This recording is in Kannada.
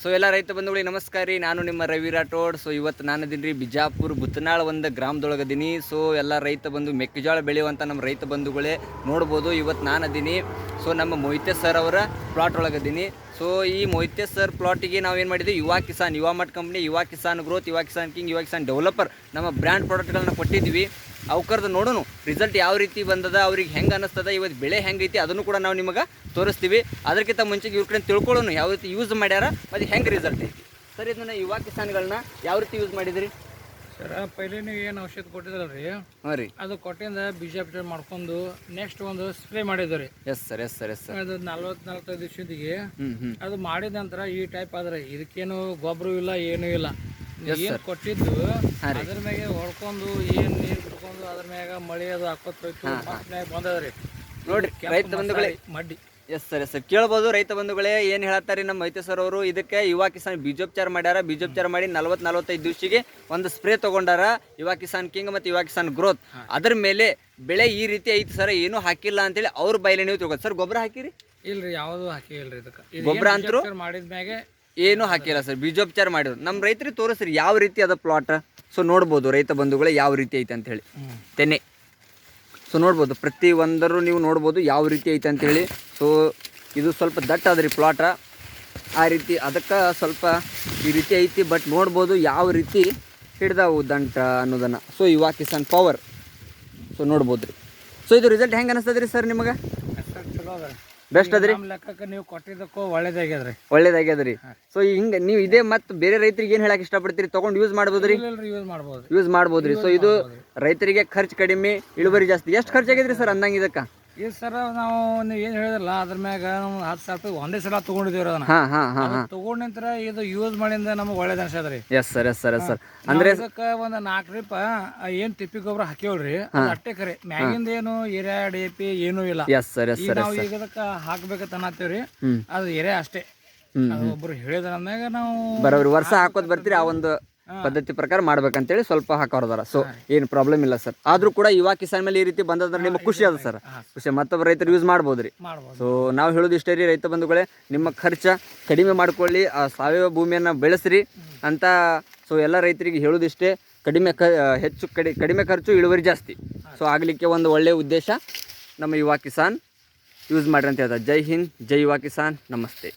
ಸೊ ಎಲ್ಲ ರೈತ ಬಂಧುಗಳಿಗೆ ನಮಸ್ಕಾರ ರೀ. ನಾನು ನಿಮ್ಮ ರವಿ ರಾಠೋಡ್. ಸೊ ಇವತ್ತು ನಾನು ಅದೀನಿ ರೀ ಬಿಜಾಪುರ ಬುತ್ತನಾಳ್ ಒಂದು ಗ್ರಾಮದೊಳಗದೀನಿ. ಸೊ ಎಲ್ಲ ರೈತ ಬಂಧು ಮೆಕ್ಕೆಜೋಳ ಬೆಳೆಯುವಂಥ ನಮ್ಮ ರೈತ ಬಂಧುಗಳೇ ನೋಡ್ಬೋದು. ಇವತ್ತು ನಾನು ಅದೀನಿ ಸೊ ನಮ್ಮ ಮೊಹಿತೆ ಸರ್ ಅವರ ಪ್ಲಾಟ್ ಒಳಗದೀನಿ. ಸೊ ಈ ಮೊಹಿತೆ ಸರ್ ಪ್ಲಾಟಿಗೆ ನಾವು ಏನು ಮಾಡಿದ್ವಿ, ಯುವ ಕಿಸಾನ್, ಯುವ ಮಟ್ ಕಂಪ್ನಿ, ಯುವ ಕಿಸಾನ್ ಗ್ರೋತ್, ಯುವ ಕಿಸಾನ್ ಕಿಂಗ್, ಯುವ ಕಿಸಾನ್ ಡೆವಲಪರ್ ನಮ್ಮ ಬ್ರ್ಯಾಂಡ್ ಪ್ರಾಡಕ್ಟ್ಗಳನ್ನ ಕೊಟ್ಟಿದ್ವಿ. ಅವಕರ್ದು ನೋಡೋಣ ರಿಸಲ್ಟ್ ಯಾವ ರೀತಿ ಬಂದದ, ಅವ್ರಿಗೆ ಹೆಂಗೆ ಅನ್ನಿಸ್ತದ, ಇವತ್ತು ಬೆಳೆ ಹೆಂಗೈತಿ ಅದನ್ನು ಕೂಡ ನಾವು ನಿಮಗೆ ತೋರಿಸ್ತೀವಿ. ಅದಕ್ಕಿಂತ ಮುಂಚೆಗೆ ಇವ್ರ ಕಡೆ ತಿಳ್ಕೊಳ್ಳೋಣ ಯಾವ ರೀತಿ ಯೂಸ್ ಮಾಡ್ಯಾರ ಮತ್ತು ಹೆಂಗೆ ರಿಸಲ್ಟ್ ಐತಿ. ಸರ್ ಇದನ್ನ ಯುವ ಕಿಸಾನ್ಗಳನ್ನ ಯಾವ ರೀತಿ ಯೂಸ್ ಮಾಡಿದ್ರಿ ಸರ್? ಪೈಲೆ ನೀವು ಏನು ಔಷಧ ಕೊಟ್ಟಿದ್ರಲ್ರಿ, ಹಾಂ ರೀ, ಅದು ಕೊಟ್ಟಿಂದ ಬೀಜ ಮಾಡ್ಕೊಂಡು ನೆಕ್ಸ್ಟ್ ಒಂದು ಸ್ಪ್ರೇ ಮಾಡಿದ್ರಿ. S sir, yes sir, yes sir. ಅದು 40-45 ದಿವಸದಿಗೆ ಅದು ಮಾಡಿದ ನಂತರ ಈ ಟೈಪ್ ಆದ್ರೆ ಇದಕ್ಕೇನು ಗೊಬ್ಬರ ಇಲ್ಲ, ಏನೂ ಇಲ್ಲ. ಏನು ಕೊಟ್ಟಿದ್ದು ಅದ್ರ ಮ್ಯಾಗೆ ಹೊಡ್ಕೊಂಡು ಏನು ನೀರು ಬಿಡ್ಕೊಂಡು ಅದ್ರ ಮ್ಯಾಗ ಮಳೆ ಅದು ಹಾಕೋತ್ ಬಂದದ್ರಿ. ನೋಡ್ರಿ ರೈತ ಬಂಧುಗಳೇ, ಮಡ್ಡಿ. Yes sir, yes sir. ಕೇಳ್ಬೋದು ರೈತ ಬಂಧುಗಳೇ ಏನು ಹೇಳ್ತಾರೆ ನಮ್ಮ ಮೊಹಿತೆ ಸರ್ ಅವರು. ಇದಕ್ಕೆ ಯುವ ಕಿಸಾನ್ ಬೀಜೋಪಚಾರ ಮಾಡ್ಯಾರ. ಬೀಜೋಪಚಾರ ಮಾಡಿ 40-45 ದಿವಸಿಗೆ ಒಂದು ಸ್ಪ್ರೇ ತೊಗೊಂಡಾರ, ಯುವ ಕಿಸಾನ್ ಕಿಂಗ್ ಮತ್ತು ಯುವ ಕಿಸಾನ್ ಗ್ರೋತ್. ಅದ್ರ ಮೇಲೆ ಬೆಳೆ ಈ ರೀತಿ ಐತಿ ಸರ್, ಏನೂ ಹಾಕಿಲ್ಲ ಅಂತೇಳಿ ಅವ್ರ ಬೈಲೆ ನೀವು ತಿಳ್ಕೊತ. ಸರ್ ಗೊಬ್ಬರ ಹಾಕಿರಿ? ಇಲ್ರಿ, ಯಾವುದು ಹಾಕಿ ಇಲ್ರಿ. ಇದಕ್ಕೆ ಗೊಬ್ಬರ ಅಂತರೂ ಮಾಡಿದ್ಮ್ಯಾಗೆ ಏನೂ ಹಾಕಿಲ್ಲ ಸರ್, ಬೀಜೋಪಚಾರ ಮಾಡಿದ್ರು. ನಮ್ಮ ರೈತರಿಗೆ ತೋರಿಸ್ರಿ ಯಾವ ರೀತಿ ಅದ ಪ್ಲಾಟ್. ಸೊ ನೋಡ್ಬೋದು ರೈತ ಬಂಧುಗಳೇ ಯಾವ ರೀತಿ ಐತೆ ಅಂತೇಳಿ ತೆನೆ. ಸೊ ನೋಡ್ಬೋದು ಪ್ರತಿ ಒಂದರೂ ನೀವು ನೋಡ್ಬೋದು ಯಾವ ರೀತಿ ಐತೆ ಅಂತೇಳಿ. ಸೊ ಇದು ಸ್ವಲ್ಪ ದಟ್ಟ ಅದ್ರಿ ಪ್ಲಾಟ, ಆ ರೀತಿ ಅದಕ್ಕೆ ಸ್ವಲ್ಪ ಈ ರೀತಿ ಐತಿ. ಬಟ್ ನೋಡ್ಬೋದು ಯಾವ ರೀತಿ ಹಿಡ್ದಾವು ದಂಟ ಅನ್ನೋದನ್ನು. ಸೊ ಯುವ ಕಿಸಾನ್ ಪವರ್. ಸೊ ನೋಡ್ಬೋದು ರೀ. ಸೊ ಇದು ರಿಸಲ್ಟ್ ಹೆಂಗೆ ಅನಿಸ್ತದ್ರಿ ಸರ್ ನಿಮಗೆ? ಚಲೋ ಅದ, ಬೆಸ್ಟ್ ಅದ್ರಿ. ಲೆಕ್ಕಕ್ಕೆ ನೀವು ಕೊಟ್ಟಿದ್ದಕ್ಕೂ ಒಳ್ಳೇದಾಗ್ಯದ್ರಿ. ಒಳ್ಳೇದಾಗ್ಯದ್ರಿ. ಸೊ ಹಿಂಗೆ ನೀವು ಇದೇ ಮತ್ತು ಬೇರೆ ರೈತರಿಗೆ ಏನು ಹೇಳಕ್ಕೆ ಇಷ್ಟಪಡ್ತೀರಿ? ತೊಗೊಂಡು ಯೂಸ್ ಮಾಡ್ಬೋದ್ರಿ? ಯೂಸ್ ಮಾಡ್ಬೋದ್ರಿ. ಸೊ ಇದು ರೈತರಿಗೆ ಖರ್ಚು ಕಡಿಮೆ, ಇಳುವರಿ ಜಾಸ್ತಿ. ಎಷ್ಟು ಖರ್ಚಾಗಿದ್ರಿ ಸರ್ ಅಂದಂಗೆ ಇದಕ್ಕೆ? ಇದು ಸರ್ ನಾವು ನೀವು ಏನು ಹೇಳಿದ್ರಲ್ಲ ಅದ್ರ ಮ್ಯಾಗ ನಾವು 10,000 ರೂಪಾಯಿ ಒಂದೇ ಸಲ ತೊಗೊಂಡಿದ್ದೀವಿ. ಅದನ್ನ ತೊಗೊಂಡ ನಂತರ ಇದು ಯೂಸ್ ಮಾಡಿಂದ ನಮಗೆ ಒಳ್ಳೇದು ಅನ್ಸದ್ರಿ. Yes sir, yes sir, yes sir. ಅಂದ್ರೆ ಇದಕ್ಕೆ ಒಂದು 4 ಟ್ರಿಪ್ ಏನು ತಿಪ್ಪಿ ಗೊಬ್ಬರ ಹಾಕಿವಲ್ರಿ, ಅದು ಅಷ್ಟೇ ಕರೆ. ಮ್ಯಾಗಿಂದ ಏನು ಎರೆ DAP ಏನೂ ಇಲ್ಲ. S sir, yes sir. ನಾವು ಈಗ ಇದಕ್ಕೆ ಹಾಕ್ಬೇಕಂತ ಅನ್ನತ್ತೀವ್ರಿ, ಅದು ಎರೆ ಅಷ್ಟೇ. ಒಬ್ರು ಹೇಳಿದ್ರ ಅಂದಾಗ ನಾವು ಬರೋಬ್ರಿ ವರ್ಷ ಹಾಕೋದ್ ಬರ್ತೀರಿ, ಆ ಒಂದು ಪದ್ಧತಿ ಪ್ರಕಾರ ಮಾಡ್ಬೇಕಂತೇಳಿ ಸ್ವಲ್ಪ ಹಾಕೋರ್ದಾರ. ಸೊ ಏನು ಪ್ರಾಬ್ಲಮ್ ಇಲ್ಲ ಸರ್. ಆದ್ರೂ ಕೂಡ ಯುವ ಕಿಸಾನ್ ಮೇಲೆ ಈ ರೀತಿ ಬಂದ್ರೆ ನಿಮಗೆ ಖುಷಿ ಅದ ಸರ್, ಖುಷಿ. ಮತ್ತೊಬ್ಬ ರೈತರು ಯೂಸ್ ಮಾಡ್ಬೋದ್ರಿ. ಸೊ ನಾವು ಹೇಳೋದು ಇಷ್ಟೇ ರೀ ರೈತ ಬಂಧುಗಳೇ, ನಿಮ್ಮ ಖರ್ಚ ಕಡಿಮೆ ಮಾಡ್ಕೊಳ್ಳಿ, ಆ ಸಾವಯವ ಭೂಮಿಯನ್ನು ಬೆಳೆಸ್ರಿ ಅಂತ. ಸೊ ಎಲ್ಲ ರೈತರಿಗೆ ಹೇಳೋದಿಷ್ಟೇ, ಕಡಿಮೆ ಖರ್ಚು, ಇಳುವರಿ ಜಾಸ್ತಿ. ಸೊ ಆಗಲಿಕ್ಕೆ ಒಂದು ಒಳ್ಳೆಯ ಉದ್ದೇಶ ನಮ್ಮ ಯುವ ಕಿಸಾನ್ ಯೂಸ್ ಮಾಡ್ರಿ ಅಂತ ಹೇಳ್ತಾರೆ. ಜೈ ಹಿಂದ್, ಜೈ ಯುವ ಕಿಸಾನ್, ನಮಸ್ತೆ.